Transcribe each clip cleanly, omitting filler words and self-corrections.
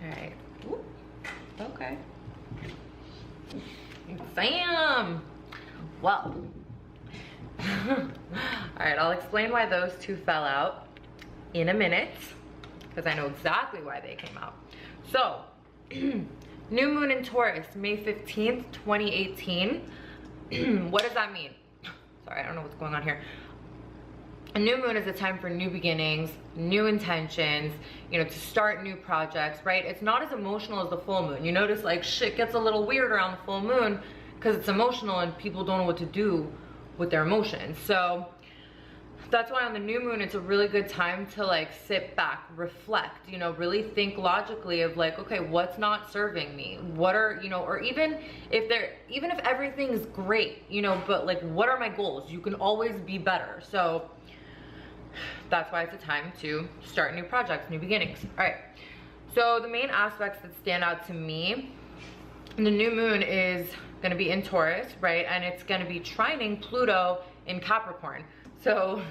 All right. Ooh. Okay. Bam. Well. All right, I'll explain why those two fell out in a minute, because I know exactly why they came out. So, new moon in Taurus, May 15th, 2018. What does that mean? Sorry, I don't know what's going on here. A new moon is a time for new beginnings, new intentions, you know, to start new projects, right? It's not as emotional as the full moon. You notice like shit gets a little weird around the full moon because it's emotional and people don't know what to do with their emotions. So that's why on the new moon, it's a really good time to like sit back, reflect, you know, really think logically of like, okay, what's not serving me? What are, you know, or even if everything's great, you know, but like, what are my goals? You can always be better. So that's why it's a time to start new projects, new beginnings. All right. So the main aspects that stand out to me, the new moon is going to be in Taurus, right? And it's going to be trining Pluto in Capricorn. So,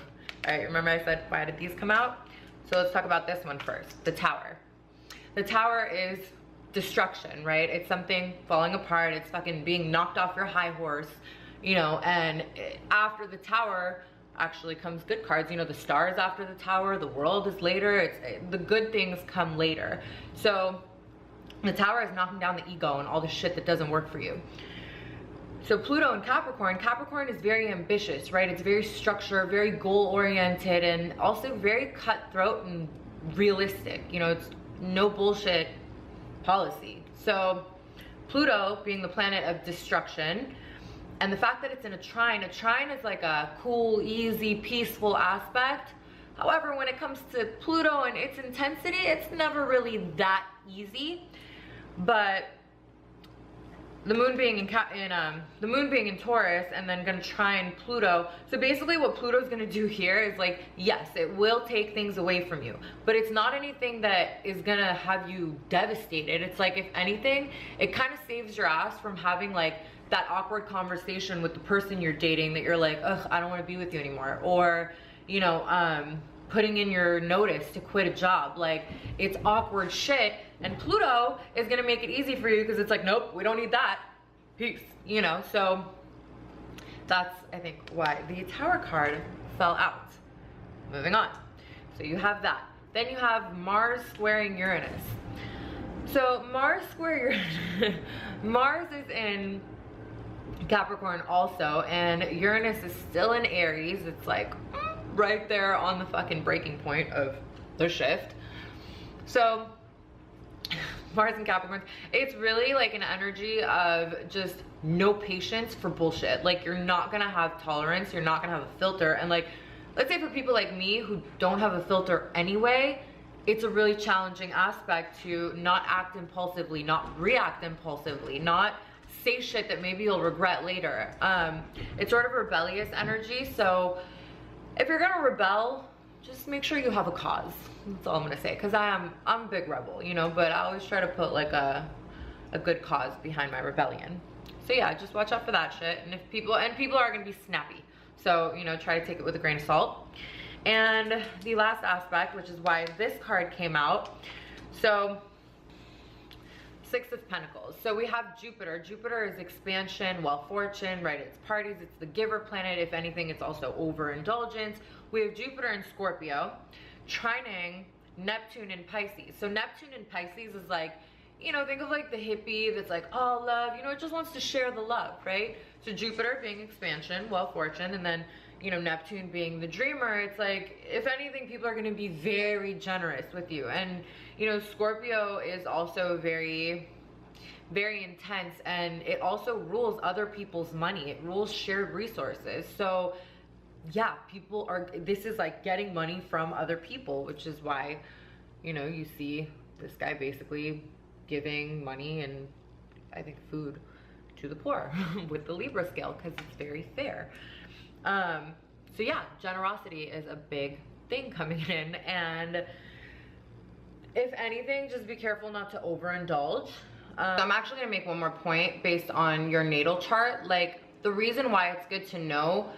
all right, remember I said, why did these come out? So let's talk about this one first, the Tower. The Tower is destruction, right? It's something falling apart. It's fucking being knocked off your high horse, you know, and after the Tower actually comes good cards. You know, the Star is after the Tower, the World is later. The good things come later. So the Tower is knocking down the ego and all the shit that doesn't work for you. So Pluto in Capricorn, Capricorn is very ambitious, right? It's very structured, very goal-oriented, and also very cutthroat and realistic. You know, it's no bullshit policy. So Pluto being the planet of destruction, and the fact that it's in a trine is like a cool, easy, peaceful aspect. However, when it comes to Pluto and its intensity, it's never really that easy. But the moon being in Taurus and then gonna trine Pluto. So basically what Pluto's gonna do here is like, yes, it will take things away from you, but it's not anything that is gonna have you devastated. It's like, if anything, it kind of saves your ass from having like that awkward conversation with the person you're dating that you're like, ugh, I don't wanna be with you anymore. Or, you know, putting in your notice to quit a job. Like, it's awkward shit, and Pluto is gonna make it easy for you because it's like, nope, we don't need that, peace, you know. So that's, I think, why the Tower card fell out. Moving on. So you have that. Then you have Mars squaring Uranus. So Mars square Uranus, Mars is in Capricorn also, and Uranus is still in Aries. It's like right there on the fucking breaking point of the shift. So Mars and Capricorn, it's really like an energy of just no patience for bullshit. Like, you're not gonna have tolerance, you're not gonna have a filter. And like, let's say for people like me who don't have a filter anyway, it's a really challenging aspect to not act impulsively, not react impulsively, not say shit that maybe you'll regret later. It's sort of rebellious energy. So if you're gonna rebel, just make sure you have a cause. That's all I'm gonna say, because I'm a big rebel, you know, but I always try to put like a good cause behind my rebellion. So yeah, just watch out for that shit. And if people are gonna be snappy, so, you know, try to take it with a grain of salt. And the last aspect, which is why this card came out, so Six of Pentacles. So we have Jupiter. Jupiter is expansion, wealth, fortune, right? It's parties, it's the giver planet. If anything, it's also overindulgence. We have Jupiter in Scorpio, trining Neptune in Pisces. So Neptune in Pisces is like, you know, think of like the hippie that's like, oh, love, you know, it just wants to share the love, right? So Jupiter being expansion, wealth, fortune, and then, you know, Neptune being the dreamer. It's like, if anything, people are going to be very generous with you. And, you know, Scorpio is also very, very intense, and it also rules other people's money. It rules shared resources. So yeah, this is like getting money from other people, which is why, you know, you see this guy basically giving money and I think food to the poor with the Libra scale, because it's very fair. So yeah, generosity is a big thing coming in, and if anything, just be careful not to overindulge. I'm actually gonna make one more point based on your natal chart. Like, the reason why it's good to know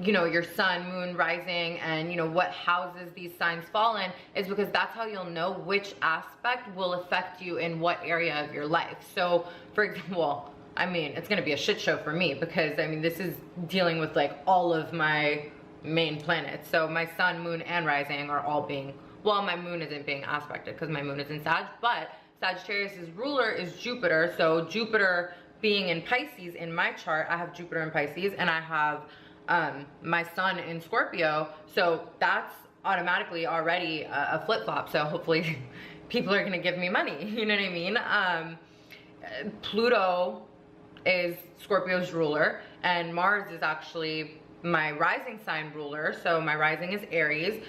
you know, your sun, moon, rising, and you know what houses these signs fall in, is because that's how you'll know which aspect will affect you in what area of your life. So for example, I mean, it's gonna be a shit show for me because I mean, this is dealing with like all of my main planets. So my sun, moon, and rising are all being, well, my moon isn't being aspected because my moon is in Sag, but Sagittarius's ruler is Jupiter. So Jupiter being in Pisces in my chart, I have Jupiter in Pisces, and I have my sun in Scorpio. So that's automatically already a flip-flop. So hopefully people are gonna give me money, you know what I mean? Pluto is Scorpio's ruler, and Mars is actually my rising sign ruler. So my rising is Aries.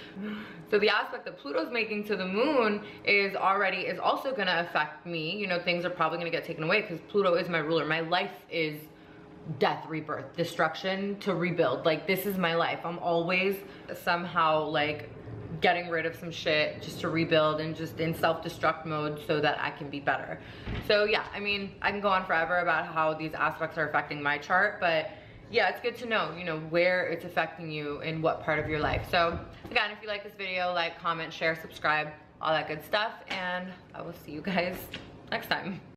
So the aspect that Pluto's making to the moon is also gonna affect me. You know, things are probably gonna get taken away because Pluto is my ruler. My life is death, rebirth, destruction to rebuild. Like, this is my life. I'm always somehow like getting rid of some shit just to rebuild and just in self-destruct mode so that I can be better. So yeah, I mean, I can go on forever about how these aspects are affecting my chart, but yeah, it's good to know, you know, where it's affecting you in what part of your life. So again, if you like this video, like, comment, share, subscribe, all that good stuff, and I will see you guys next time.